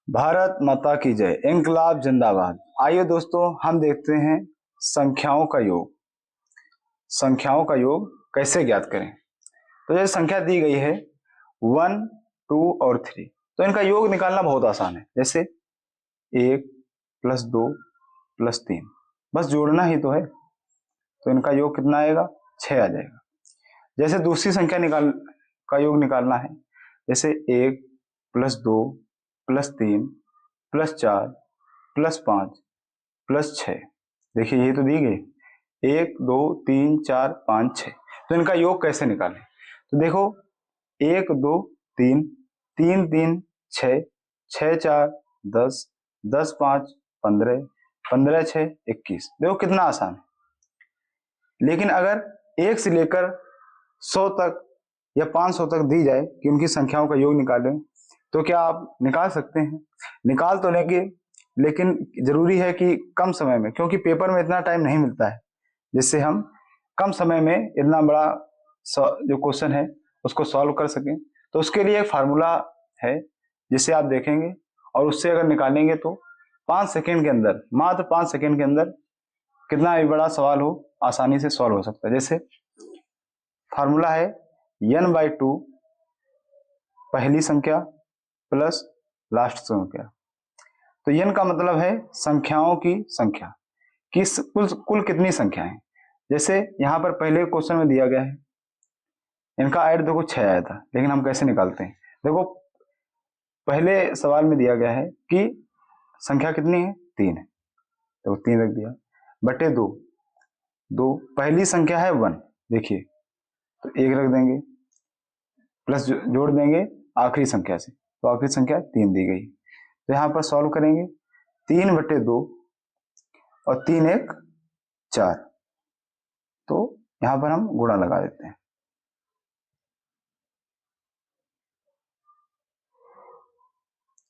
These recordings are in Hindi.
भारत माता की जय, इंकलाब जिंदाबाद। आइए दोस्तों, हम देखते हैं संख्याओं का योग। संख्याओं का योग कैसे ज्ञात करें। तो जैसे संख्या दी गई है 1, 2 और 3, तो इनका योग निकालना बहुत आसान है। जैसे 1 + 2 + 3, बस जोड़ना ही तो है। तो इनका योग कितना आएगा? 6 आ जाएगा। जैसे दूसरी संख्या का योग निकालना है, जैसे 1 + 2 + 3 + 4 + 5 + 6। देखिए ये तो दी गई 1 2 3 4 5 6। तो इनका योग कैसे निकालें? तो देखो 1 2 3 3 3 6 6 4 10 10 5 15 15 6 21। देखो कितना आसान है। लेकिन अगर 1 से लेकर 100 तक या 500 तक दी जाए कि उनकी संख्याओं का योग निकालें, तो क्या आप निकाल सकते हैं? निकाल तो लेंगे, लेकिन जरूरी है कि कम समय में, क्योंकि पेपर में इतना टाइम नहीं मिलता है जिससे हम कम समय में इतना बड़ा जो क्वेश्चन है उसको सॉल्व कर सकें। तो उसके लिए एक फार्मूला है जिसे आप देखेंगे, और उससे अगर निकालेंगे तो 5 सेकेंड के अंदर, मात्र 5 सेकेंड के अंदर कितना भी बड़ा सवाल हो आसानी से सॉल्व हो सकता है। जैसे फार्मूला है n/2 पहली संख्या प्लस लास्ट संख्या। तो n का मतलब है संख्याओं की संख्या, किस कुल कितनी संख्या है। जैसे यहाँ पर पहले क्वेश्चन में दिया गया है, इनका ऐड देखो 6 आया था, लेकिन हम कैसे निकालते हैं। देखो पहले सवाल में दिया गया है कि संख्या कितनी है, 3 है, तो 3 रख दिया बटे 2। पहली संख्या है 1, देखिए तो 1 रख देंगे, प्लस जोड़ देंगे आखिरी संख्या से, तो आखिरी संख्या 3 दी गई। तो यहाँ पर सॉल्व करेंगे 3/2 और 3 1 4। तो यहाँ पर हम गुणा लगा देते हैं,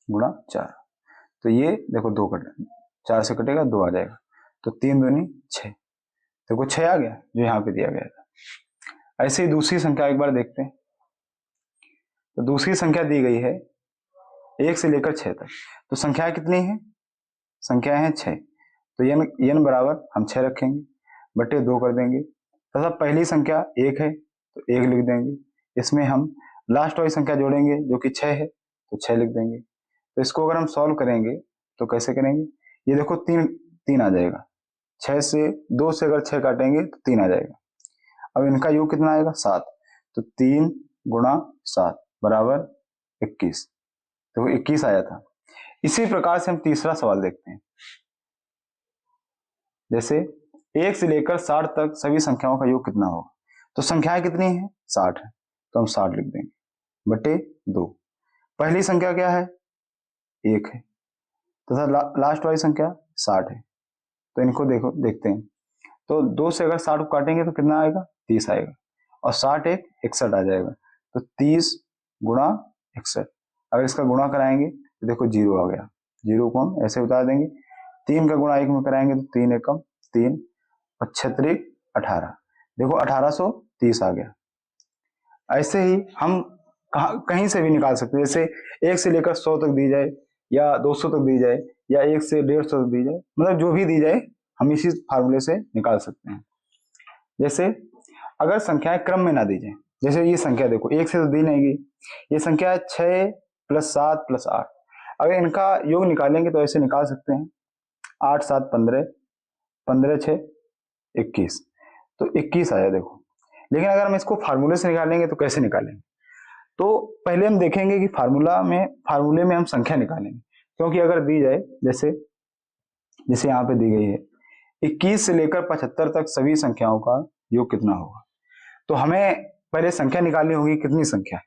गुणा 4। तो ये देखो 2 कट 4 से कटेगा, 2 आ जाएगा, तो 3 दूनी 6। देखो 6 आ गया जो यहाँ पे दिया गया था। ऐसे ही दूसरी संख्या एक बार देखते हैं। तो दूसरी संख्या दी गई है 1 से लेकर 6 तक। तो संख्या कितनी है? संख्या है 6। तो n बराबर हम 6 रखेंगे, बटे 2 कर देंगे, तथा पहली संख्या 1 है तो 1 लिख देंगे। इसमें हम लास्ट वाली संख्या जोड़ेंगे जो कि 6 है, तो 6 लिख देंगे। तो इसको अगर हम सॉल्व करेंगे तो कैसे करेंगे? ये देखो 3 आ जाएगा, 6 से 2 से अगर 6 काटेंगे तो 3 आ जाएगा। अब इनका योग कितना आएगा? 7। तो 3 गुणा 7 बराबर 21। तो 21 आया था। इसी प्रकार से हम तीसरा सवाल देखते हैं। जैसे 1 से लेकर 60 तक सभी संख्याओं का योग कितना होगा। तो संख्याएं कितनी है? 60 है, तो हम 60 लिख देंगे बटे 2। पहली संख्या क्या है? 1 है, तथा लास्ट वाली संख्या 60 है। तो इनको देखते हैं। तो 2 से अगर 60 को काटेंगे तो कितना आएगा? 30 आएगा, और 60 1 61 आ जाएगा। तो 30 गुणा 61। अगर इसका गुणा कराएंगे तो देखो 0 आ गया, 0 को हम ऐसे उतार देंगे। 3 का गुणा 1 में कराएंगे तो 3 एकम 3 और 6 18। देखो 1830 आ गया। ऐसे ही हम कहीं से भी निकाल सकते हैं। जैसे 1 से लेकर 100 तक दी जाए, या 200 तक दी जाए, या 1 से 150 तक दी जाए, मतलब जो भी दी जाए हम इसी फार्मूले से निकाल सकते हैं। जैसे अगर संख्याएं क्रम में ना दी जाए, जैसे ये संख्या देखो 1 से तो दी नहीं गई, ये संख्या 6 + 7 + 8। अगर इनका योग निकालेंगे तो ऐसे निकाल सकते हैं 8 7 15 15 6 21। तो 21 आया देखो। लेकिन अगर हम इसको फार्मूले से निकालेंगे तो कैसे निकालेंगे? तो पहले हम देखेंगे कि फार्मूले में हम संख्या निकालेंगे, क्योंकि अगर दी जाए जैसे जैसे यहाँ पे दी गई है 21 से लेकर 75 तक सभी संख्याओं का योग कितना होगा, तो हमें पहले संख्या निकालनी होगी कितनी संख्या है।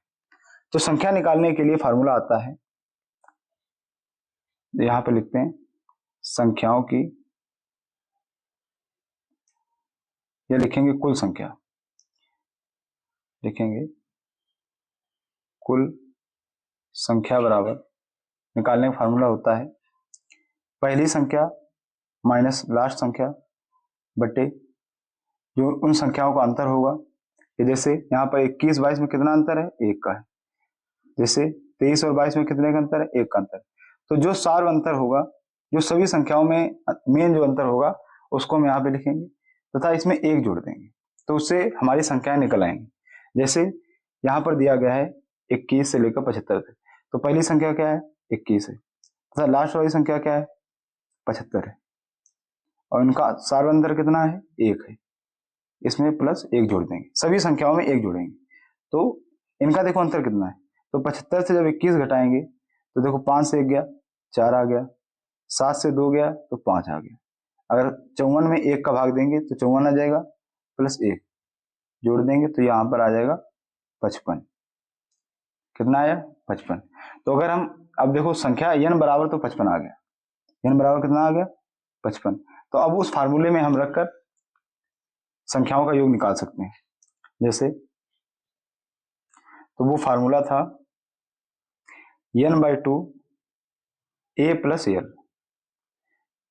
तो संख्या निकालने के लिए फार्मूला आता है, यहाँ पे लिखते हैं संख्याओं की, या लिखेंगे कुल संख्या, लिखेंगे कुल संख्या बराबर, निकालने का फार्मूला होता है पहली संख्या माइनस लास्ट संख्या बटे जो उन संख्याओं का अंतर होगा। कि जैसे यहाँ पर 21 22 में कितना अंतर है? 1 का है। जैसे 23 और 22 में कितने का अंतर है? 1 का अंतर। तो जो सार्व अंतर होगा, जो सभी संख्याओं में मेन जो अंतर होगा उसको हम यहाँ पे लिखेंगे तथा इसमें एक जोड़ देंगे, तो उससे हमारी संख्याएं निकल आएंगी। जैसे यहाँ पर दिया गया है 21 से लेकर 75 तक, तो पहली संख्या क्या है 21 है तथा लास्ट वाली संख्या क्या है 75 है, और इनका सार्व अंतर कितना है 1 है। इसमें प्लस 1 जोड़ देंगे, सभी संख्याओं में 1 जोड़ेंगे, तो इनका देखो अंतर कितना है। तो 75 से जब 21 घटाएंगे तो देखो 5 से 1 गया 4 आ गया, 7 से 2 गया तो 5 आ गया। अगर 54 में 1 का भाग देंगे तो 54 आ जाएगा, प्लस 1 जोड़ देंगे तो यहाँ पर आ जाएगा 55। कितना आया 55। तो अगर हम अब देखो संख्या n बराबर तो 55 आ गया, n बराबर कितना आ गया 55। तो अब उस फार्मूले में हम रखकर संख्याओं का योग निकाल सकते हैं। जैसे तो वो फार्मूला था n/2 a प्लस l।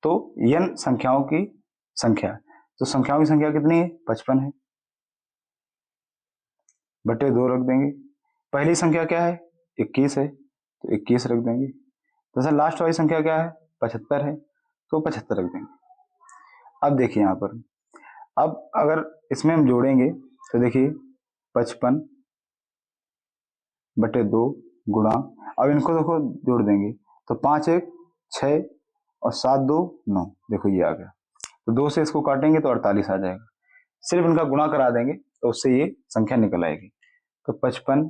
तो n संख्याओं की संख्या, तो संख्याओं की संख्या कितनी है 55 है, बटे 2 रख देंगे। पहली संख्या क्या है 21 है तो 21 रख देंगे, तथा लास्ट वाली संख्या क्या है 75 है तो 75 रख देंगे। अब देखिए यहाँ पर, अब अगर इसमें हम जोड़ेंगे तो देखिए 55 बटे 2 गुणा, अब इनको देखो जोड़ देंगे तो 5 1 6 और 7 2 9, देखो ये आ गया। तो 2 से इसको काटेंगे तो 48 आ जाएगा, सिर्फ इनका गुणा करा देंगे तो उससे ये संख्या निकल आएगी। तो 55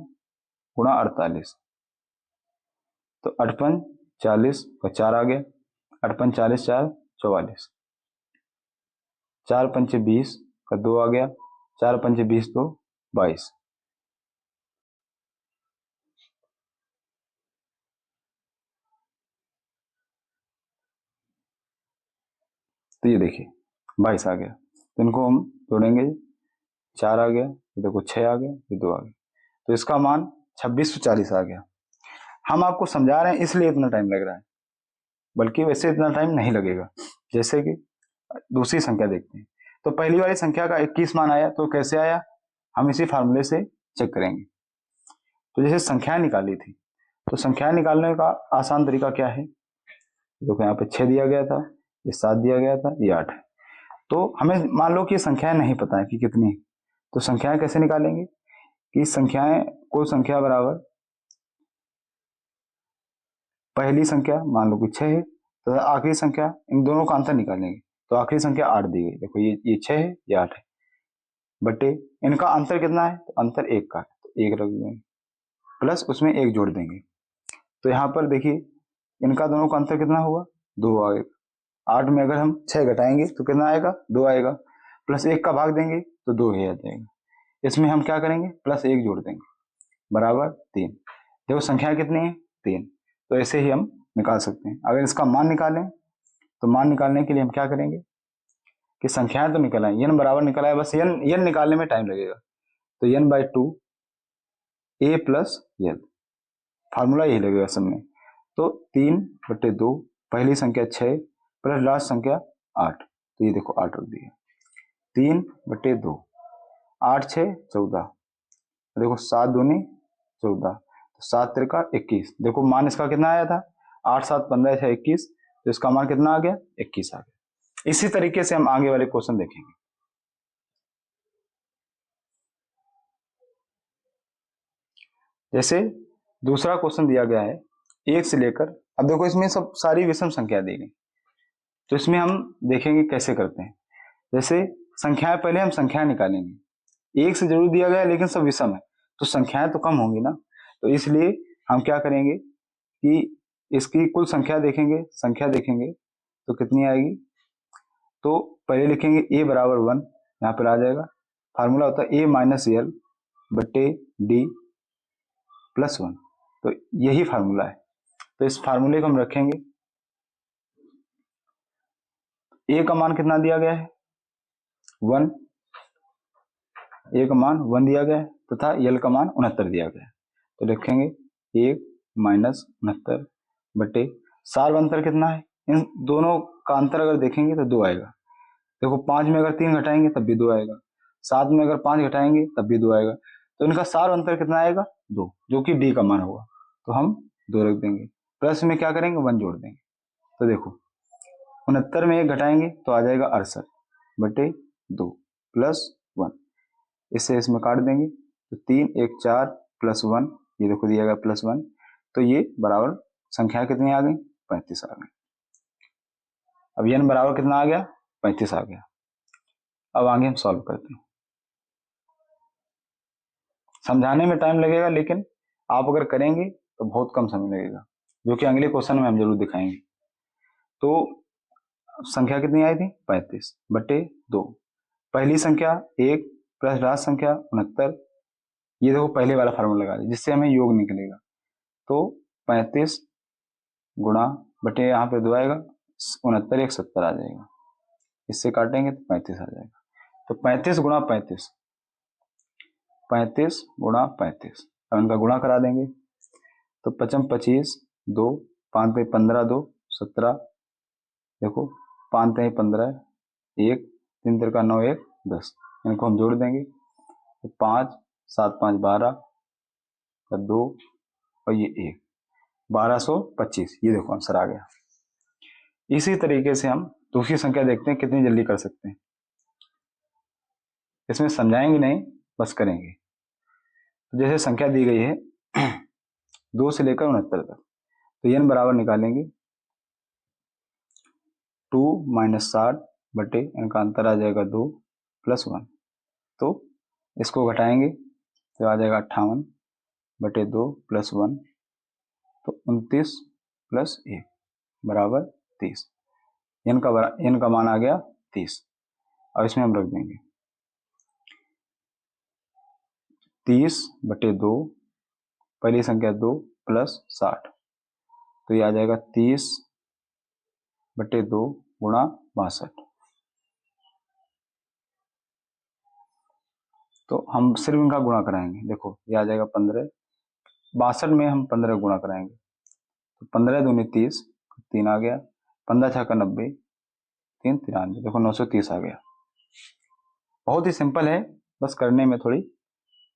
गुणा 48, तो 58 40 का 4 आ गया, 58 40 4 44, 4 पंचे 20 का 2 आ गया, 4 पंचे 20 तो 22। तो ये देखिए 22 आ गया, तो इनको हम जोड़ेंगे, 4 आ गया, ये देखो 6 आ गया, ये 2 आ गया, तो इसका मान 2640 आ गया। हम आपको समझा रहे हैं इसलिए इतना टाइम लग रहा है, बल्कि वैसे इतना टाइम नहीं लगेगा। जैसे कि दूसरी संख्या देखते हैं, तो पहली वाली संख्या का 21 मान आया, तो कैसे आया हम इसी फार्मूले से चेक करेंगे। तो जैसे संख्या निकाली थी, तो संख्या निकालने का आसान तरीका क्या है, देखो यहाँ पे 6 दिया गया था, ये 7 दिया गया था, ये 8 है। तो हमें मान लो कि संख्याएं नहीं पता है कि कितनी है, तो संख्याएं कैसे निकालेंगे कि संख्याएं, कोई संख्या बराबर पहली संख्या मान लो कि 6 है, तो आखिरी संख्या, इन दोनों का अंतर निकालेंगे, तो आखिरी संख्या 8 दी गई, देखो ये 6 है, ये 8 है, बटे इनका अंतर कितना है, तो अंतर 1 का है, तो 1 रख देंगे, प्लस उसमें 1 जोड़ देंगे। तो यहाँ पर देखिए इनका दोनों का अंतर कितना हुआ 2 आएगा। 8 में अगर हम 6 घटाएंगे तो कितना आएगा 2 आएगा, प्लस 1 का भाग देंगे तो 2 ही आ जाएगा। इसमें हम क्या करेंगे प्लस 1 जोड़ देंगे, बराबर 3। देखो संख्या कितनी है 3, तो ऐसे ही हम निकाल सकते हैं। अगर इसका मान निकालें तो मान निकालने के लिए हम क्या करेंगे कि संख्याएं तो निकल आए, n बराबर निकला है, बस n निकालने में टाइम लगेगा। तो n/2 a plus l, formula यही लगेगा सब में। तो 3 बटे 2, पहली संख्या 6 प्लस लास्ट संख्या 8, तो ये देखो 8 रख दिया, 3 बटे 2, 8 6 14, देखो 7 दूनी 14, 7 त्रिका 21, देखो मान इसका कितना आया था 8 7 15 6 21, तो इसका मान कितना आ गया 21 आ गया। इसी तरीके से हम आगे वाले क्वेश्चन देखेंगे। जैसे दूसरा क्वेश्चन दिया गया है 1 से लेकर, अब देखो इसमें सब सारी विषम संख्या दी गई, तो इसमें हम देखेंगे कैसे करते हैं। जैसे संख्याएं, पहले हम संख्याएं निकालेंगे, 1 से जरूर दिया गया है लेकिन सब विषम है, तो संख्याएं तो कम होंगी ना, तो इसलिए हम क्या करेंगे कि इसकी कुल संख्या देखेंगे, संख्या देखेंगे तो कितनी आएगी। तो पहले लिखेंगे a बराबर 1, यहाँ पर आ जाएगा, फार्मूला होता है a माइनस एल बटे डी प्लस 1, तो यही फार्मूला है। तो इस फार्मूले को हम रखेंगे, a का मान कितना दिया गया है 1, a का मान 1 दिया गया है तथा l का मान 69 दिया गया है, तो लिखेंगे 1 माइनस 69 बटे सार्व अंतर कितना है, इन दोनों का अंतर अगर देखेंगे तो 2 आएगा। देखो 5 में अगर 3 घटाएंगे तब भी 2 आएगा, 7 में अगर 5 घटाएंगे तब भी 2 आएगा, तो इनका सार्व अंतर कितना आएगा 2, जो कि डी का मान होगा, तो हम 2 रख देंगे, प्लस में क्या करेंगे 1 जोड़ देंगे। तो देखो 69 में 1 घटाएंगे तो आ जाएगा 68 बटे 2 प्लस 1, इससे इसमें काट देंगे तो 3 1 4 प्लस 1, ये देखो दिया गया प्लस 1, तो ये बराबर संख्या कितनी आ गई 35 आ गई। अब n बराबर कितना आ गया 35 आ गया। अब आगे हम सॉल्व करते हैं। समझाने में टाइम लगेगा लेकिन आप अगर करेंगे तो बहुत कम समय लगेगा, जो कि अगले क्वेश्चन में हम जरूर दिखाएंगे। तो संख्या कितनी आई थी 35 बटे 2, पहली संख्या 1 प्लस लास्ट संख्या 69, ये देखो पहले वाला फार्मूला लगा दिया जिससे हमें योग निकलेगा। तो 35 गुणा बटे यहाँ पे 2 आएगा, 69 1 70 आ जाएगा, इससे काटेंगे तो 35 आ जाएगा। तो 35 गुणा 35, 35 गुणा 35, अब इनका गुणा करा देंगे तो 55 25 2 5 पे 15 2 17, देखो 5 पे 15 1 3 3 का 9 1 10, इनको हम जोड़ देंगे तो 5 7 5 12 का 2 और ये 1, 1225, ये देखो आंसर आ गया। इसी तरीके से हम दूसरी संख्या देखते हैं कितनी जल्दी कर सकते हैं। इसमें समझाएंगे नहीं, बस करेंगे। तो जैसे संख्या दी गई है 2 से लेकर 69 तक, तो n बराबर निकालेंगे 2 माइनस 60 बटे इनका अंतर आ जाएगा 2 प्लस 1, तो इसको घटाएंगे तो आ जाएगा 58 बटे 2 प्लस 1, तो 29 प्लस 1 बराबर 30, n का मान आ गया 30। और इसमें हम रख देंगे 30 बटे 2, पहली संख्या 2 प्लस 60, तो ये आ जाएगा 30 बटे 2 गुणा 62, तो हम सिर्फ इनका गुणा कराएंगे। देखो ये आ जाएगा 15, 62 में हम 15 गुणा कराएंगे तो 15 दूनी 30, 3 आ गया, 15 छः का 90, 3 93, देखो 930 आ गया। बहुत ही सिंपल है, बस करने में थोड़ी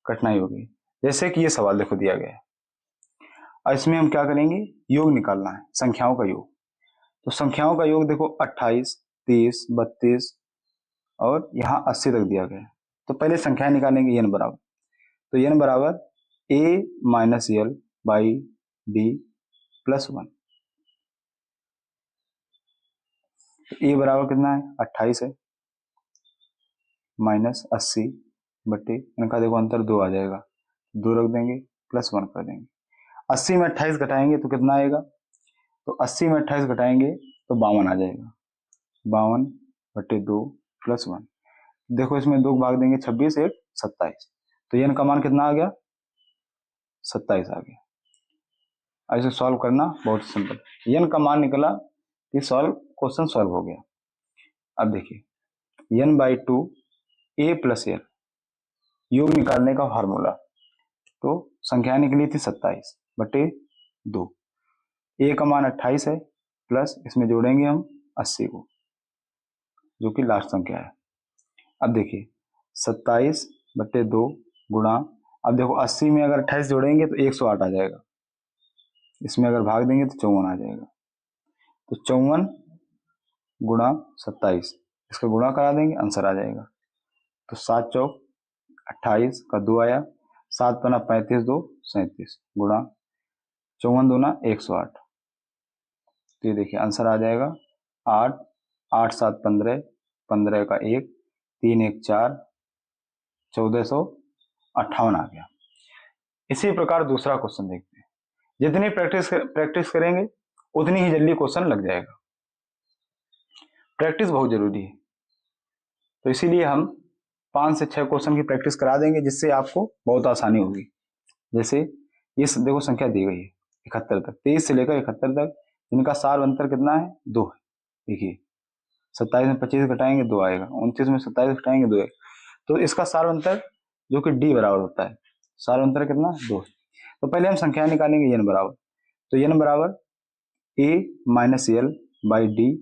कठिनाई होगी। जैसे कि ये सवाल देखो दिया गया है, और इसमें हम क्या करेंगे योग निकालना है, संख्याओं का योग। तो संख्याओं का योग देखो 28 30 32 और यहाँ 80 तक दिया गया है। तो पहले संख्या निकालेंगे n बराबर, तो n बराबर a minus L by D plus 1, तो a बराबर कितना है 28 है माइनस 80 बटे इनका देखो अंतर 2 आ जाएगा, 2 रख देंगे प्लस 1 कर देंगे। 80 में 28 घटाएंगे तो कितना आएगा, तो 80 में 28 घटाएंगे तो 52 आ जाएगा, 52 बटे 2 प्लस 1, देखो इसमें 2 भाग देंगे 26 1 27, तो n का मान कितना आ गया 27 आ गया। ऐसे सॉल्व करना बहुत सिंपल, n का मान निकला कि क्वेश्चन सॉल्व हो गया। अब देखिए n by 2 a plus L, योग निकालने का फार्मूला, तो संख्या निकली थी 27 बटे 2, a का मान 28 है प्लस इसमें जोड़ेंगे हम 80 को जो कि लास्ट संख्या है। अब देखिए 27 बटे 2 गुणा, अब देखो 80 में अगर 28 जोड़ेंगे तो 108 आ जाएगा, इसमें अगर भाग देंगे तो 54 आ जाएगा, तो 54 गुणा 27, इसका गुणा करा देंगे आंसर आ जाएगा। तो 7 चौक 28 का 2 आया, 7 पना 35 2 37 गुणा 54 दूना 108, तो ये देखिए आंसर आ जाएगा 8 8 7 15 15 का 1 3 1 4 1458 आ गया। इसी प्रकार दूसरा क्वेश्चन देखते हैं, जितनी प्रैक्टिस करेंगे उतनी ही जल्दी क्वेश्चन लग जाएगा। प्रैक्टिस बहुत जरूरी है, तो इसीलिए हम 5 से 6 क्वेश्चन की प्रैक्टिस करा देंगे जिससे आपको बहुत आसानी होगी। जैसे ये देखो संख्या दी गई है 71 तक, 23 से लेकर 71 तक, इनका सार अंतर कितना है 2 है। देखिए 27 में 25 घटाएंगे 2 आएगा, 29 में 27 घटाएंगे 2 आएगा, तो इसका सार अंतर जो कि d बराबर होता है, सार अंतर कितना 2 है। तो पहले हम संख्या निकालेंगे n बराबर, तो n बराबर a minus L by D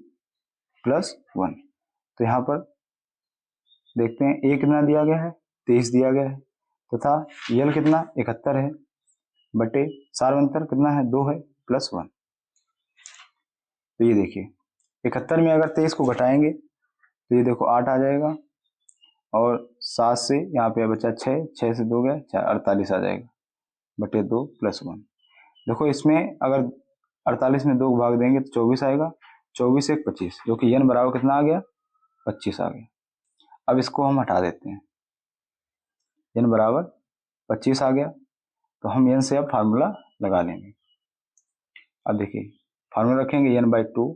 plus 1, तो यहाँ पर देखते हैं a कितना दिया गया है 23 दिया गया है, तथा यल कितना 71 है बटे सार अंतर कितना है 2 है प्लस 1, तो ये देखिए 71 में अगर 23 को घटाएंगे तो ये देखो 8 आ जाएगा, और 7 से यहाँ पे बचा 6, 6 से 2 गया 4, 48 आ जाएगा बटे 2 प्लस 1। देखो इसमें अगर 48 में 2 भाग देंगे तो 24 आएगा, 24 एक 25, जो कि n बराबर कितना आ गया, 25 आ गया। अब इसको हम हटा देते हैं, n बराबर 25 आ गया, तो हम n से अब फार्मूला लगा लेंगे। अब देखिए फार्मूला रखेंगे n by 2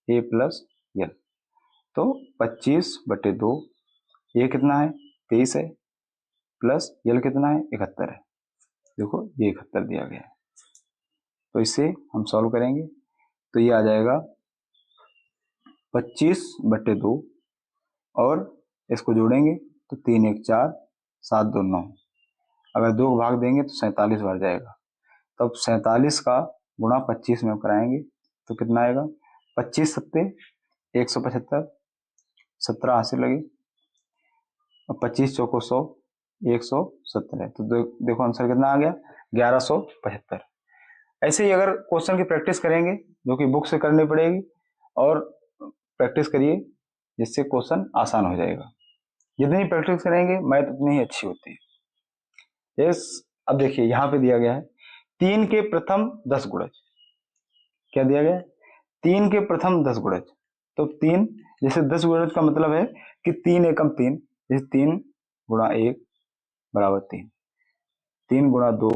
a plus L, तो 25 बटे 2, ये कितना है 23 है, प्लस यल कितना है 71 है, देखो ये 71 दिया गया है। तो इसे हम सॉल्व करेंगे तो ये आ जाएगा 25 बटे 2, और इसको जोड़ेंगे तो 3 1 4, 7 2 9, अगर 2 भाग देंगे तो 47 बार जाएगा। तब 47 का गुणा 25 में कराएंगे तो कितना आएगा, 25 सत्ते 175, 17 हासिल लगे, और 25 चौको 100, 170 है, तो देखो आंसर कितना आ गया 1175। ऐसे ही अगर क्वेश्चन की प्रैक्टिस करेंगे जो कि बुक से करनी पड़ेगी, और प्रैक्टिस करिए जिससे क्वेश्चन आसान हो जाएगा। जितनी प्रैक्टिस करेंगे मैथ उतनी ही अच्छी होती है। यस, अब देखिए यहाँ पे दिया गया है 3 के प्रथम 10 गुणज। क्या दिया गया है, 3 के प्रथम 10 गुणज। तो 3 जैसे 10 गुणज का मतलब है कि 3 एकम 3, जैसे 3 गुणा 1 बराबर 3, 3 गुणा 2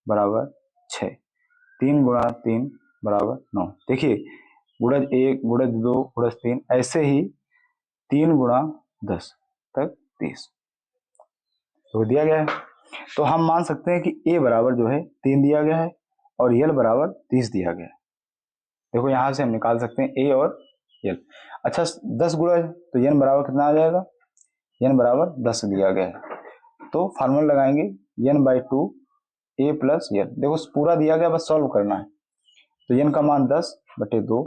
बराबर 6, 3 गुणा 3 बराबर 9। देखिए गुणज 1, गुणज 2, गुणज 3, ऐसे ही 3 गुणा 10 तक 30 तो दिया गया है। तो हम मान सकते हैं कि ए बराबर जो है 3 दिया गया है और यल बराबर 30 दिया गया है। देखो यहां से हम निकाल सकते हैं ए और यल। अच्छा 10 गुणज, तो यन बराबर कितना आ जाएगा, यन बराबर 10 दिया गया है, तो फार्मूला लगाएंगे यन बाई 2 ए प्लस यल। देखो पूरा दिया गया, बस सॉल्व करना है। तो यन का मान 10 बटे 2,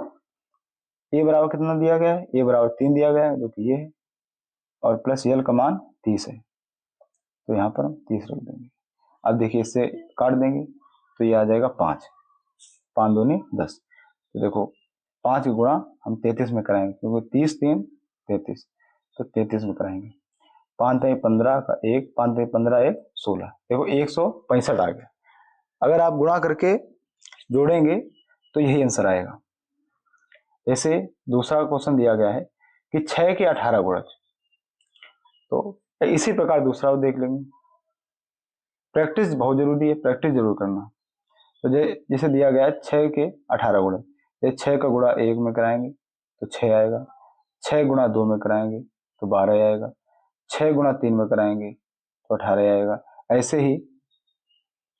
ए बराबर कितना दिया गया है, ए बराबर 3 दिया गया है जो कि ये है, और प्लस यल का मान 30 है, तो यहाँ पर हम 30 रख देंगे। अब देखिए इससे काट देंगे तो ये आ जाएगा 5, 5 दूनी 10। तो देखो 5 गुणा हम 33 में कराएंगे, क्योंकि 30 3 33, तो 33 में कराएंगे। 5 3 15 का 1, 5 3 15 1 16, देखो 165 आ गया। अगर आप गुणा करके जोड़ेंगे तो यही आंसर आएगा। जैसे दूसरा क्वेश्चन दिया गया है कि 6 के 18 गुणज, तो इसी प्रकार दूसरा देख लेंगे। प्रैक्टिस बहुत जरूरी है, प्रैक्टिस जरूर करना। तो जैसे दिया गया है 6 के 18 गुणज, ये 6 का गुणा 1 में कराएंगे तो 6 आएगा, 6 गुणा 2 में कराएंगे तो 12 आएगा, 6 गुणा 3 में कराएंगे तो 18 आएगा। ऐसे ही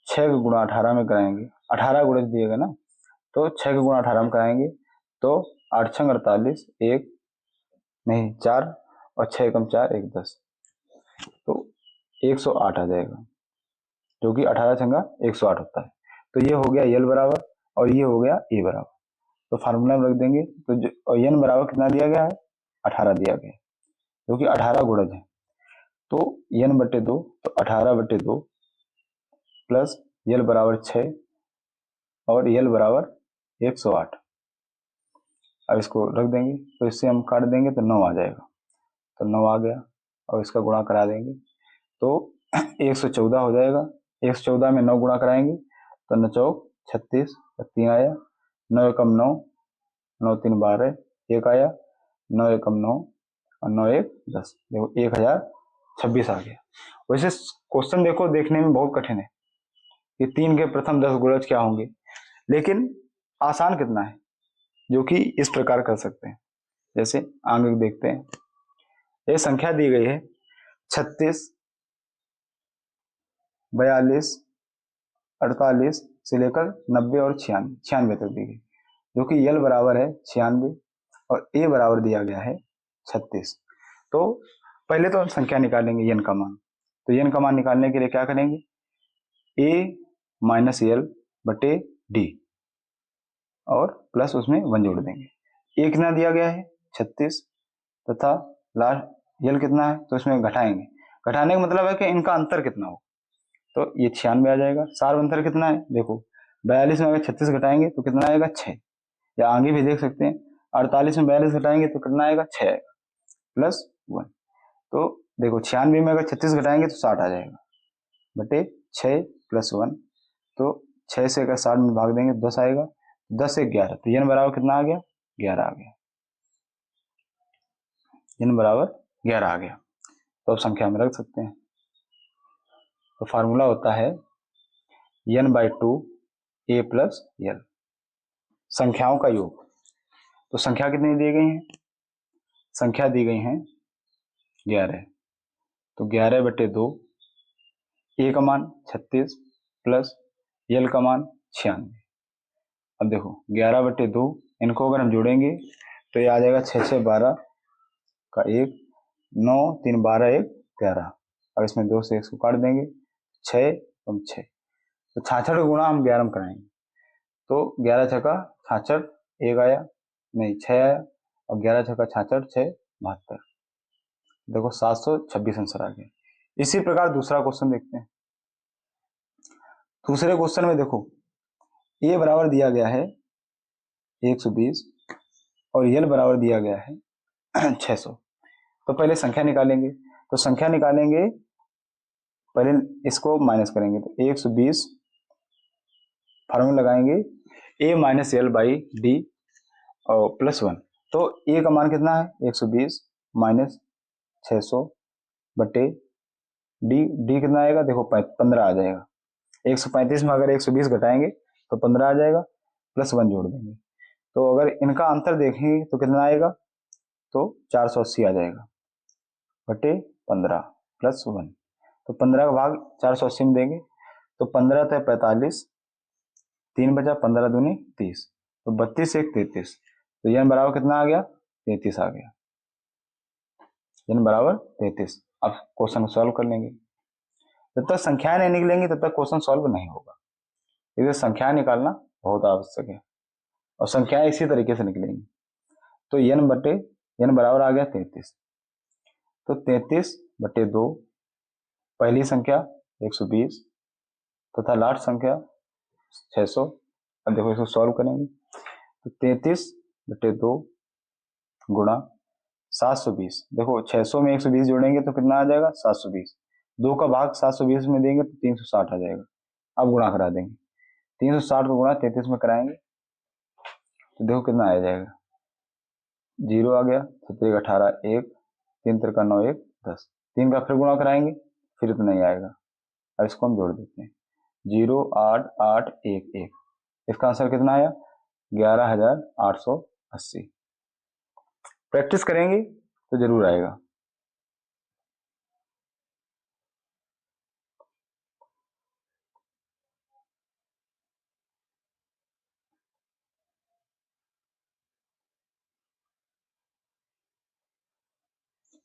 6 का गुणा 18 में कराएंगे, 18 गुणज दिएगा ना, तो 6 का गुणा 18 में कराएंगे तो 8 छंग 48, 1 नहीं 4, और 6 कम 4 1 10, तो 108 आ जाएगा, जो कि 18 छंगा 108 होता है। तो ये हो गया यल बराबर, और ये हो गया ए बराबर। तो फार्मूला में रख देंगे तो एन बराबर कितना दिया गया है, 18 दिया गया है, जो कि 18 गुणज है। तो एन बटे 2, तो 18 बटे 2 प्लस यल बराबर 6 और यल बराबर 108। अब इसको रख देंगे तो इससे हम काट देंगे तो 9 आ जाएगा, तो 9 आ गया, और इसका गुणा करा देंगे तो 114 हो जाएगा। 114 में 9 गुणा कराएंगे तो 9 चौक 36, 3 आया, 9 एकम 9, 9 3 12, 1 आया, 9 एकम 9 और 9 1 10, देखो 1026 आ गया। वैसे क्वेश्चन देखो देखने में बहुत कठिन है कि 3 के प्रथम 10 गुणज क्या होंगे, लेकिन आसान कितना है, जो कि इस प्रकार कर सकते हैं। जैसे आगे देखते हैं, ये संख्या दी गई है 36, 42, 48 से लेकर 90 और 96 तक दी गई, जो कि यल बराबर है 96 और ए बराबर दिया गया है 36। तो पहले तो हम संख्या निकालेंगे यन का मान। तो यन का मान निकालने के लिए क्या करेंगे, ए माइनस यल बटे डी, और प्लस उसमें 1 जोड़ देंगे। ए कितना दिया गया है 36, तथा लास्ट यल कितना है, तो इसमें घटाएंगे। घटाने का मतलब है कि इनका अंतर कितना हो, तो ये 96 आ जाएगा। सार अंतर कितना है, देखो 42 में अगर 36 घटाएंगे तो कितना आएगा 6, या आगे भी देख सकते हैं। 48 में 42 घटाएंगे तो कितना आएगा, 6 आएगा प्लस 1। तो देखो 96 में अगर 36 घटाएंगे तो 60 आ जाएगा बटे 6 प्लस 1। तो 6 से अगर 60 में भाग देंगे 10 आएगा, 10 से 11, तो n बराबर कितना आ गया, 11 आ गया, n बराबर 11 आ गया। तो अब संख्या में रख सकते हैं। तो फार्मूला होता है n/2 a प्लस l, संख्याओं का योग। तो संख्या कितनी दी गई है, संख्या दी गई है 11, तो 11/2, a का मान 36 प्लस l का मान 96। अब देखो 11/2, इनको अगर हम जोड़ेंगे तो ये आ जाएगा 6 से 12 का 1, 9 3 12 1 11। अब इसमें 2 से 1 को काट देंगे, 6 कम 6, तो 66 का गुणा हम 11 में कराएंगे। तो 11 छक्का 66, 1 आया नहीं 6 आया, और 11 छक्का 66, 6 72। देखो 726 आंसर आ गया। इसी प्रकार दूसरा क्वेश्चन देखते हैं। दूसरे क्वेश्चन में देखो a बराबर दिया गया है 120 और l बराबर दिया गया है 600। तो पहले संख्या निकालेंगे। तो संख्या निकालेंगे, पहले इसको माइनस करेंगे, तो 120 फार्मूला लगाएंगे a minus L by D और प्लस 1। तो a का मान कितना है, 120 माइनस 600 बटे डी कितना आएगा, देखो 15 आ जाएगा। 135 में अगर 120 घटाएंगे तो 15 आ जाएगा, प्लस 1 जोड़ देंगे। तो अगर इनका अंतर देखेंगे तो कितना आएगा, तो 480 आ जाएगा बटे 15 प्लस 1। तो 15 का भाग 480 में देंगे तो 15 तो 45, 3 बचा, 15 दूनी 30, तो 32 1 33। तो n बराबर कितना आ गया, 33 आ गया, n बराबर 33। अब क्वेश्चन सॉल्व कर लेंगे। जब तक संख्याएं नहीं निकलेंगी तब तक क्वेश्चन सॉल्व नहीं होगा, इसलिए संख्याएं निकालना बहुत आवश्यक है और संख्याएं इसी तरीके से निकलेंगी। तो n बराबर आ गया 33। तो 33/2, पहली संख्या 120 तथा लास्ट संख्या 600। अब देखो इसको सॉल्व करेंगे तो 33/2 गुणा 720। देखो 600 में 120 जोड़ेंगे तो कितना आ जाएगा, 720। 2 का भाग 720 में देंगे तो 360 आ जाएगा। अब गुणा करा देंगे, 360 को गुणा 33 में कराएंगे तो देखो कितना आ जाएगा, 0 आ गया, 7 18 1, 3 3 9 1 10। 3 का फिर गुणा कराएंगे फिर तो नहीं आएगा। अब इसको हम जोड़ देते हैं, 0 8 8 1 1। इसका आंसर कितना आया, 11,880। प्रैक्टिस करेंगे तो जरूर आएगा।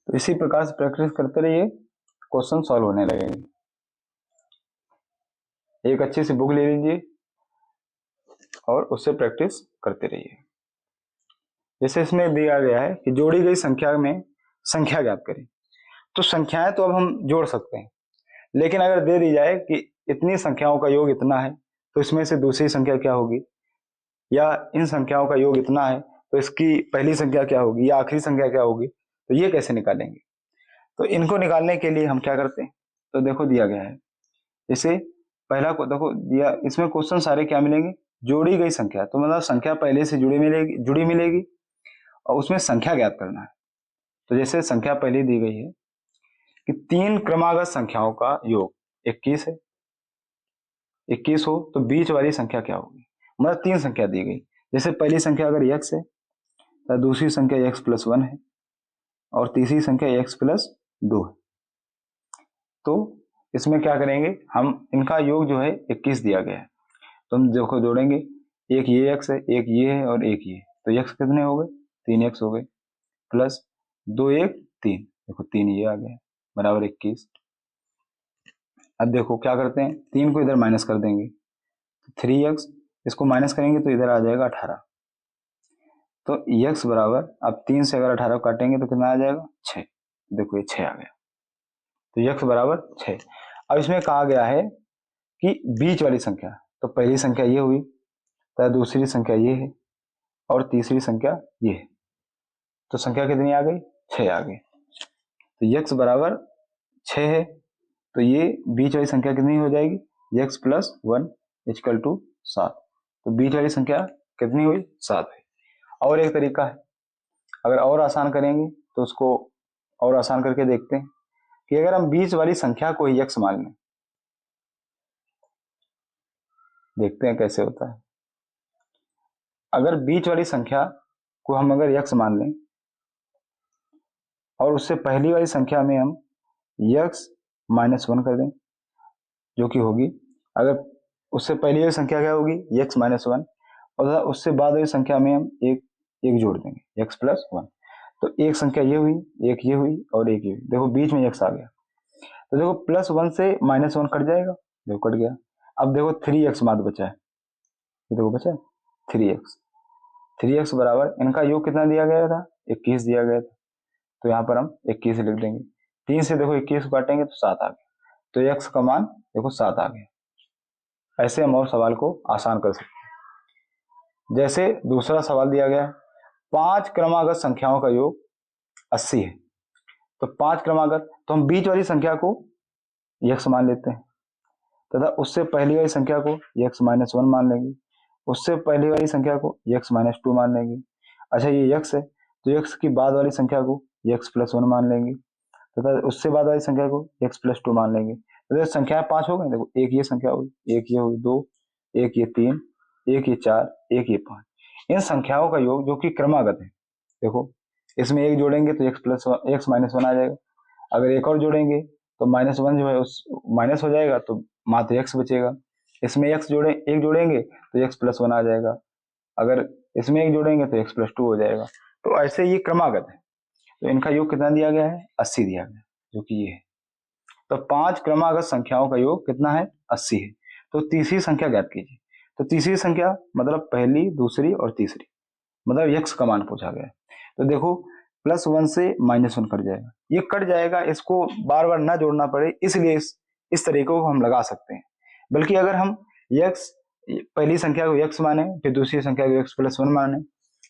तो इसी प्रकार से प्रैक्टिस करते रहिए, क्वेश्चन सॉल्व होने लगेंगे। एक अच्छी सी बुक ले लीजिए और उससे प्रैक्टिस करते रहिए। जैसे इसमें दिया गया है कि जोड़ी गई संख्या में संख्या ज्ञात करें। तो संख्याएं तो अब हम जोड़ सकते हैं, लेकिन अगर दे दी जाए कि इतनी संख्याओं का योग इतना है तो इसमें से दूसरी संख्या क्या होगी, या इन संख्याओं का योग इतना है तो इसकी पहली संख्या क्या होगी या आखिरी संख्या क्या होगी, तो ये कैसे निकालेंगे। तो इनको निकालने के लिए हम क्या करते हैं, तो देखो दिया गया है, जैसे पहला को देखो दिया, इसमें क्वेश्चन सारे क्या मिलेंगे, जोड़ी गई संख्या। तो मतलब संख्या पहले से जुड़ी मिलेगी और उसमें संख्या ज्ञात करना है। तो जैसे संख्या पहले दी गई है कि 3 क्रमागत संख्याओं का योग 21 है, 21 हो तो बीच वाली संख्या क्या होगी, मतलब 3 संख्या दी गई। जैसे पहली संख्या अगर x है तो दूसरी संख्या x प्लस 1 है और तीसरी संख्या x प्लस 2 है। तो इसमें क्या करेंगे हम, इनका योग जो है 21 दिया गया है, तो हम देखो जोड़ेंगे, एक ये x है, एक ये है और एक ये, तो x कितने हो गए, 3x हो गए, प्लस 2 1 3, देखो 3 ये आ गया बराबर 21। अब देखो क्या करते हैं, 3 को इधर माइनस कर देंगे, 3x, इसको माइनस करेंगे तो इधर आ जाएगा 18। तो x बराबर, अब 3 से अगर 18 काटेंगे तो कितना आ जाएगा, 6। देखो ये 6 आ गया, तो x बराबर 6। अब इसमें कहा गया है कि बीच वाली संख्या, तो पहली संख्या ये हुई तो दूसरी संख्या ये है और तीसरी संख्या ये है। तो संख्या कितनी आ गई? 6 आ गई। तो x बराबर 6 है, तो ये बीच वाली संख्या कितनी हो जाएगी? x plus 1 equal to 7। तो बीच वाली संख्या कितनी हुई? 7 है। और एक तरीका है, अगर और आसान करेंगे तो उसको और आसान करके देखते हैं कि अगर हम बीच वाली संख्या को ही x मान लें, देखते हैं कैसे होता है। अगर बीच वाली संख्या को हम अगर x मान लें और उससे पहली वाली संख्या में हम x माइनस 1 कर दें, जो कि होगी, अगर उससे पहली वाली संख्या क्या होगी? x माइनस 1, और उससे बाद वाली संख्या में हम एक जोड़ देंगे, x प्लस 1। तो एक संख्या ये हुई, एक ये हुई और एक ये हुई। देखो बीच में x आ गया, तो देखो प्लस 1 से माइनस 1 कट जाएगा, देखो कट गया। अब देखो 3x मात्र बचा है, ये देखो बचा 3x बराबर इनका योग कितना दिया गया था? 21 दिया गया था। तो यहाँ पर हम 21 लिख देंगे। 3 से देखो 21 को काटेंगे तो 7 आ गया, तो x का मान देखो 7 आ गया। ऐसे हम और सवाल को आसान कर सकते हैं। जैसे दूसरा सवाल दिया गया है, 5 क्रमागत संख्याओं का योग 80 है। तो 5 क्रमागत, तो हम बीच वाली संख्या को x मान लेते हैं तथा उससे पहली वाली संख्या को x माइनस 1 मान लेंगे, उससे पहली वाली संख्या को x माइनस 2 मान लेंगे। अच्छा ये x है, तो x की बाद वाली संख्या को x प्लस 1 मान लेंगे तथा उससे बाद वाली संख्या को x प्लस 2 मान लेंगे। तो संख्याएं 5 हो गई। देखो एक ये संख्या हुई, एक ये हुई 2, एक ये 3, एक ये 4, एक ये 5। इन संख्याओं का योग जो कि क्रमागत है, देखो इसमें एक जोड़ेंगे तो x माइनस 1 आ जाएगा। अगर एक और जोड़ेंगे तो माइनस 1 जो है उस माइनस हो जाएगा, तो मात्र x बचेगा। इसमें एक जोड़ेंगे तो x प्लस 1 आ जाएगा। अगर इसमें एक जोड़ेंगे तो x प्लस 2 हो जाएगा। तो ऐसे ये क्रमागत है। तो इनका योग कितना दिया गया है? 80 दिया गया, जो कि ये है। तो 5 क्रमागत संख्याओं का योग कितना है? 80 है। तो तीसरी संख्या ज्ञात कीजिए। तो तीसरी संख्या मतलब पहली, दूसरी और तीसरी, मतलब x का मान पूछा गया है। तो देखो प्लस 1 से माइनस 1 कट जाएगा, ये कट जाएगा, इसको बार बार ना जोड़ना पड़े इसलिए इस तरीके को हम लगा सकते हैं। बल्कि अगर हम x पहली संख्या को x माने, फिर दूसरी संख्या को x प्लस 1 माने,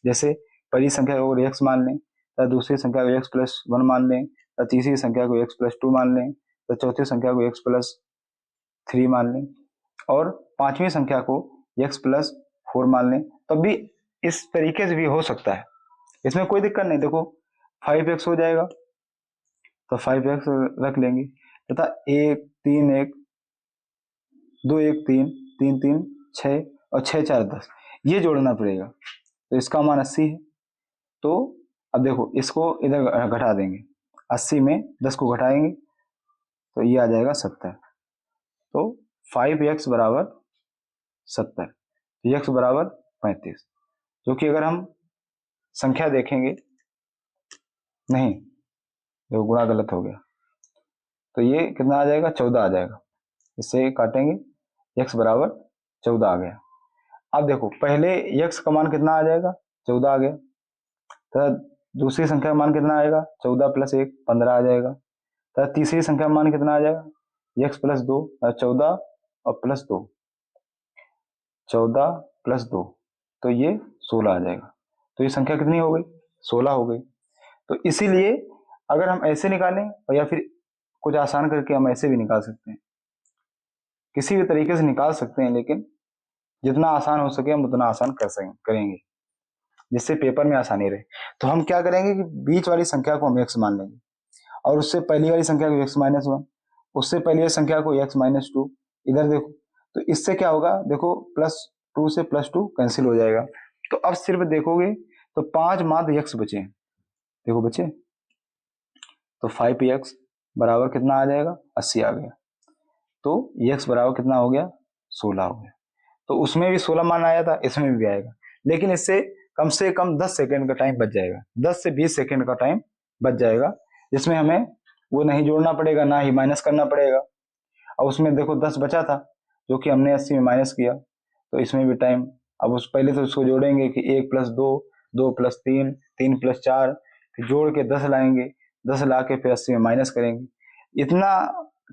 जैसे पहली संख्या को x मान लें तो दूसरी संख्या को x प्लस 1 मान लें, तो तीसरी संख्या को x प्लस 2 मान लें, तो चौथी संख्या को x प्लस 3 मान लें, और पांचवी संख्या को x प्लस 4 मान लें, तब भी इस तरीके से भी हो सकता है, इसमें कोई दिक्कत नहीं। देखो 5x हो जाएगा, तो 5x रख लेंगे तथा 1 3 1 2 1 3 3 3 6 और 6 4 10 ये जोड़ना पड़ेगा। तो इसका मान 80 है। तो अब देखो इसको इधर घटा देंगे, 80 में 10 को घटाएंगे तो ये आ जाएगा 70। तो 5x बराबर 70, x बराबर 35, जो कि अगर हम संख्या देखेंगे, नहीं देखो गुणा गलत हो गया, तो ये कितना आ जाएगा? 14 आ जाएगा। इससे काटेंगे, x बराबर 14 आ गया। अब देखो पहले x का मान कितना आ जाएगा? 14 आ गया। तो दूसरी संख्या का मान कितना आएगा? 14 प्लस 1 15 आ जाएगा। तो तीसरी संख्या का मान कितना आ जाएगा? x प्लस 2, 14 और प्लस 2, 14 प्लस 2, तो ये 16 आ जाएगा। तो ये संख्या कितनी हो गई? 16 हो गई। तो इसीलिए अगर हम ऐसे निकालें और या फिर कुछ आसान करके हम ऐसे भी निकाल सकते हैं, किसी भी तरीके से निकाल सकते हैं, लेकिन जितना आसान हो सके हम उतना आसान करेंगे, जिससे पेपर में आसानी रहे। तो हम क्या करेंगे कि बीच वाली संख्या को हम x मान लेंगे और उससे पहली वाली संख्या को x माइनस 1, उससे पहली वाली संख्या को x माइनस 2। इधर देखो, तो इससे क्या होगा? देखो प्लस 2 से प्लस 2 कैंसिल हो जाएगा। तो अब सिर्फ देखोगे तो 5 मात्र x बचे, देखो बचे, तो 5x बराबर कितना आ जाएगा? 80 आ गया। तो x बराबर कितना हो गया? 16 हो गया। तो उसमें भी 16 मान आया था, इसमें भी आएगा, लेकिन इससे कम से कम 10 सेकंड का टाइम बच जाएगा, 10 से 20 सेकंड का टाइम बच जाएगा, जिसमें हमें वो नहीं जोड़ना पड़ेगा, ना ही माइनस करना पड़ेगा। और उसमें देखो 10 बचा था जो कि हमने 80 में माइनस किया, तो इसमें भी टाइम, अब उस पहले तो उसको जोड़ेंगे कि 1 प्लस 2, 2 प्लस 3, 3 प्लस 4, फिर जोड़ के 10 लाएंगे, 10 ला के फिर 80 में माइनस करेंगे, इतना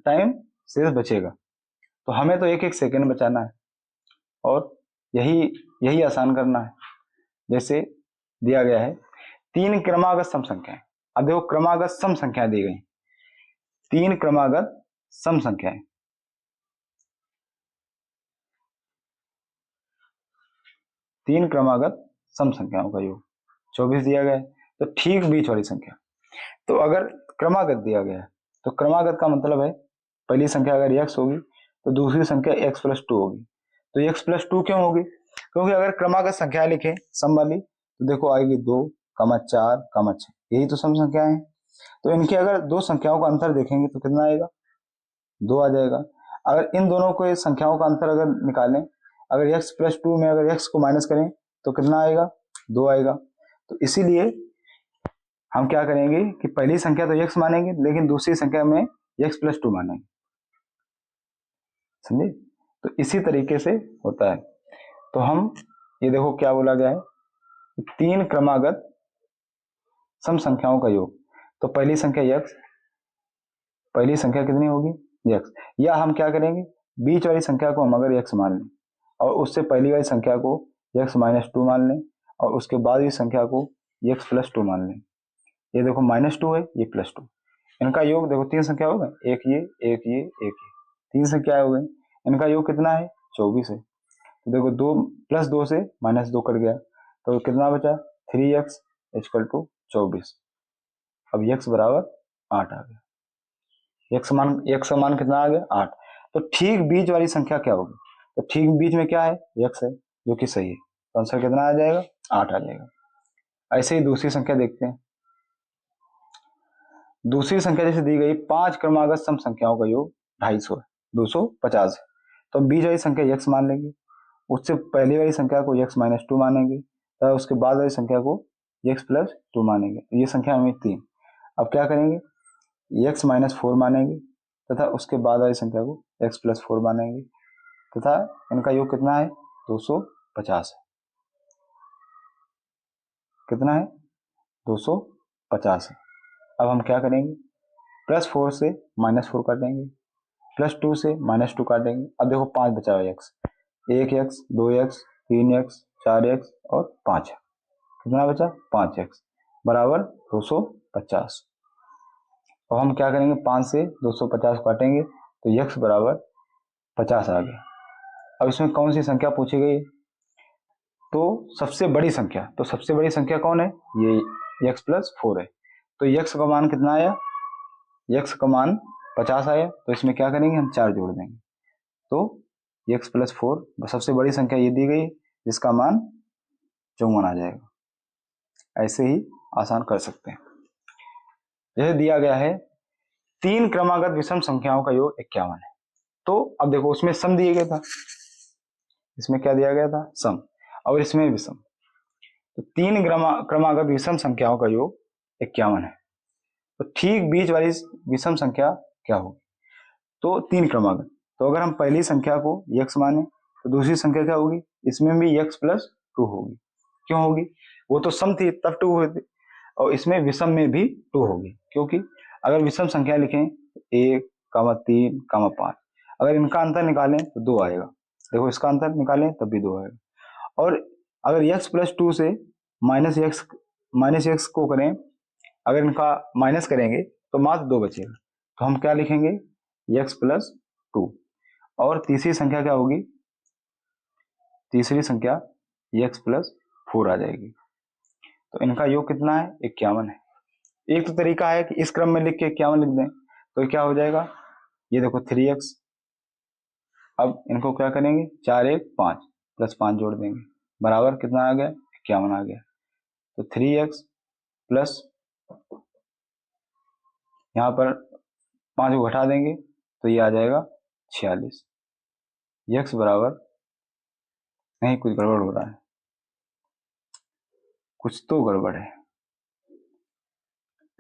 टाइम सिर्फ बचेगा। तो हमें तो एक एक सेकंड बचाना है और यही आसान करना है। जैसे दिया गया है 3 क्रमागत सम संख्याएं। अब देखो क्रमागत सम संख्या दी गई, 3 क्रमागत सम संख्याएं, 3 क्रमागत सम संख्याओं का योग 24 दिया गया है। तो ठीक बीच वाली संख्या, तो अगर क्रमागत दिया गया है तो क्रमागत का मतलब है पहली संख्या अगर x होगी तो दूसरी संख्या x प्लस 2 होगी। तो x प्लस 2 क्यों होगी? क्योंकि अगर क्रमागत संख्या लिखे सम वाली तो देखो आएगी 2, 4, 6, यही तो सम संख्याएं हैं। तो इनके अगर दो संख्याओं का अंतर देखेंगे तो कितना आएगा? 2 आ जाएगा। अगर इन दोनों को संख्याओं का अंतर अगर निकालें, अगर x प्लस 2 में अगर x को माइनस करें तो कितना आएगा? 2 आएगा। तो इसीलिए हम क्या करेंगे कि पहली संख्या तो x मानेंगे लेकिन दूसरी संख्या में x प्लस 2 मानेंगे, समझे? तो इसी तरीके से होता है। तो हम ये देखो क्या बोला गया है, 3 क्रमागत सम संख्याओं का योग। तो पहली संख्या x, पहली संख्या कितनी होगी? x। या हम क्या करेंगे, बीच वाली संख्या को हम अगर x मान लें और उससे पहली वाली संख्या को x माइनस 2 मान लें और उसके बाद की संख्या को x प्लस 2 मान लें। ये देखो माइनस 2 है, ये प्लस 2, इनका योग देखो 3 संख्या हो गए, एक ये, एक ये, एक ये, 3 संख्या हो गई। इनका योग कितना है? 24 है। तो देखो 2 प्लस 2 से माइनस 2 कट गया तो कितना बचा? 3x equal to 24। अब x बराबर 8 आ गया। x का मान कितना आ गया? 8। तो ठीक बीच वाली संख्या क्या होगी? तो ठीक बीच में क्या है? x है, जो कि सही है। तो आंसर कितना आ जाएगा? 8 आ जाएगा। ऐसे ही दूसरी संख्या देखते हैं। दूसरी संख्या जैसे दी गई 5 क्रमागत सम संख्याओं का योग 250 है, 250 है। तो बीच वाली संख्या x मान लेंगे, उससे पहली वाली संख्या को x माइनस 2 मानेंगे, तो उसके बाद वाली संख्या को x प्लस 2 मानेंगे। तो ये संख्या हमें 3। अब क्या करेंगे, x माइनस 4 मानेंगे तथा उसके बाद वाली संख्या को x प्लस 4 मानेंगे तथा इनका योग कितना है? 250 है। कितना है? 250 है। अब हम क्या करेंगे, प्लस 4 से माइनस 4 काटेंगे, प्लस 2 से माइनस 2 काटेंगे। अब देखो 5 बचा हुआ x, 1x, 2x, 3x, 4x और 5। कितना बचा? 5x बराबर 250। अब हम क्या करेंगे, 5 से 250 काटेंगे तो x बराबर 50 आ गया। अब इसमें कौन सी संख्या पूछी गई? तो सबसे बड़ी संख्या, तो सबसे बड़ी संख्या कौन है? ये x प्लस 4 है। तो x का मान कितना आया? x का मान 50 आया। तो इसमें क्या करेंगे, हम 4 जोड़ देंगे तो x प्लस 4, सबसे बड़ी संख्या ये दी गई जिसका मान 54 आ जाएगा। ऐसे ही आसान कर सकते हैं। जैसे दिया गया है 3 क्रमागत विषम संख्याओं का योग 51 है। तो अब देखो उसमें सम दिया गया था, इसमें क्या दिया गया था? सम, और इसमें विषम। तो 3 क्रमागत विषम संख्याओं का योग 51 है। तो ठीक बीच वाली विषम संख्या क्या होगी? तो 3 क्रमागत, तो अगर हम पहली संख्या को x माने तो दूसरी संख्या क्या होगी? इसमें भी x प्लस 2 होगी। क्यों होगी? वो तो सम थी तब 2 हुए थे, और इसमें विषम में भी 2 होगी। क्योंकि अगर विषम संख्या लिखें 1, 3, 5, अगर इनका अंतर निकालें तो 2 आएगा। देखो इसका अंतर निकालें तब भी 2 आएगा। और अगर x प्लस 2 से माइनस एक्स को करें, अगर इनका माइनस करेंगे तो मात्र 2 बचेगा। तो हम क्या लिखेंगे? x plus 2। और तीसरी संख्या क्या होगी? तीसरी संख्या x प्लस 4 आ जाएगी। तो इनका योग कितना है? 51 है। एक तो तरीका है कि इस क्रम में लिख के 51 लिख दें, तो क्या हो जाएगा? ये देखो 3x। अब इनको क्या करेंगे? 4, 1, 5 प्लस 5 जोड़ देंगे, बराबर कितना आ गया? 51 आ गया। तो 3x प्लस, यहाँ पर 5 को घटा देंगे तो ये आ जाएगा 46। x बराबर, नहीं कुछ गड़बड़ हो रहा है, कुछ तो गड़बड़ है।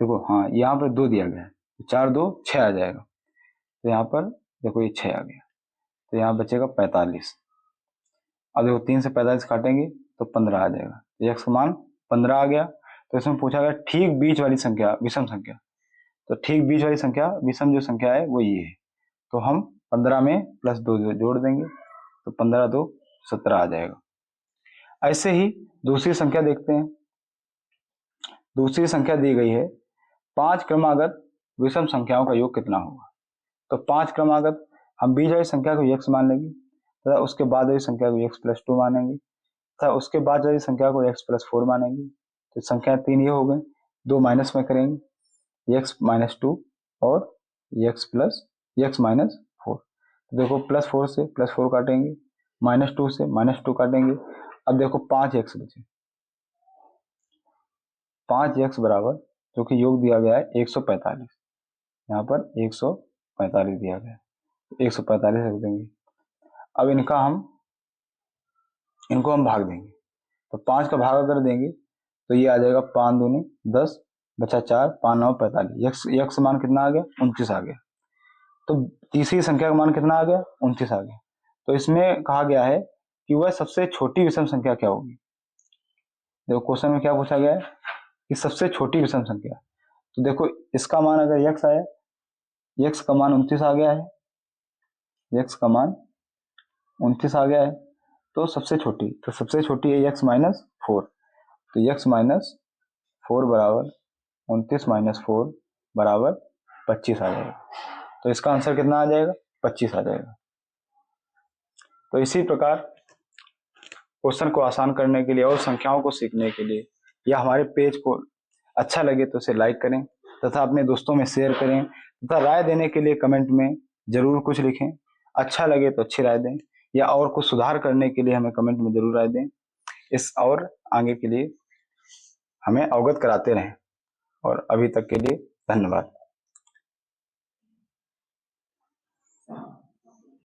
देखो हाँ, यहाँ पर 2 दिया गया है, 4, 2, 6 आ जाएगा। तो यहाँ पर देखो ये 6 आ गया, तो यहाँ बचेगा 45। अब देखो 3 से 45 काटेंगे तो 15 आ जाएगा। तो x का मान 15 आ गया। तो इसमें पूछा गया ठीक बीच वाली संख्या, विषम संख्या। तो ठीक बीच वाली संख्या, विषम जो संख्या है वो ये है। तो हम 15 में प्लस 2 जोड़ देंगे तो 15, 2, 17 आ जाएगा। ऐसे ही दूसरी संख्या देखते हैं। दूसरी संख्या दी गई है 5 क्रमागत विषम संख्याओं का योग कितना होगा। तो 5 क्रमागत हम बीज वाली संख्या को x मान लेंगे तथा उसके बाद वाली संख्या को x+2 मानेंगे तथा उसके बाद वाली संख्या को x+4 मानेंगे। तो संख्या 3 ये हो गए, 2 माइनस में करेंगे x-2 और x -4। तो देखो +4 से +4 काटेंगे, -2 से -2 काटेंगे। अब देखो 5x बचे, 5x बराबर जो कि योग दिया गया है 145, यहाँ पर 145 दिया गया है, 145 रख देंगे। अब इनको हम भाग देंगे। तो 5 का भाग अगर देंगे तो ये आ जाएगा 5 दूनी 10, बचा 4, 5 9 45। यक्स मान कितना आ गया, 29 आ गया। तो तीसरी संख्या का मान कितना आ गया, 29 आ गया। तो इसमें कहा गया है कि वह सबसे छोटी विषम संख्या क्या होगी। देखो क्वेश्चन में क्या पूछा गया है कि सबसे छोटी विषम संख्या। तो देखो इसका मान अगर यक्स आया, यक्स का मान 29 आ गया है, यक्स का मान 29 आ गया है, तो सबसे छोटी है x-4। तो x-4 बराबर 29 - 4 बराबर 25 आ जाएगा। तो इसका आंसर कितना आ जाएगा, 25 आ जाएगा। तो इसी प्रकार क्वेश्चन को आसान करने के लिए और संख्याओं को सीखने के लिए या हमारे पेज को अच्छा लगे तो इसे लाइक करें तथा अपने दोस्तों में शेयर करें तथा राय देने के लिए कमेंट में जरूर कुछ लिखें। अच्छा लगे तो अच्छी राय दें या और कुछ सुधार करने के लिए हमें कमेंट में जरूर राय दें। इस और आगे के लिए हमें अवगत कराते रहें। और अभी तक के लिए धन्यवाद।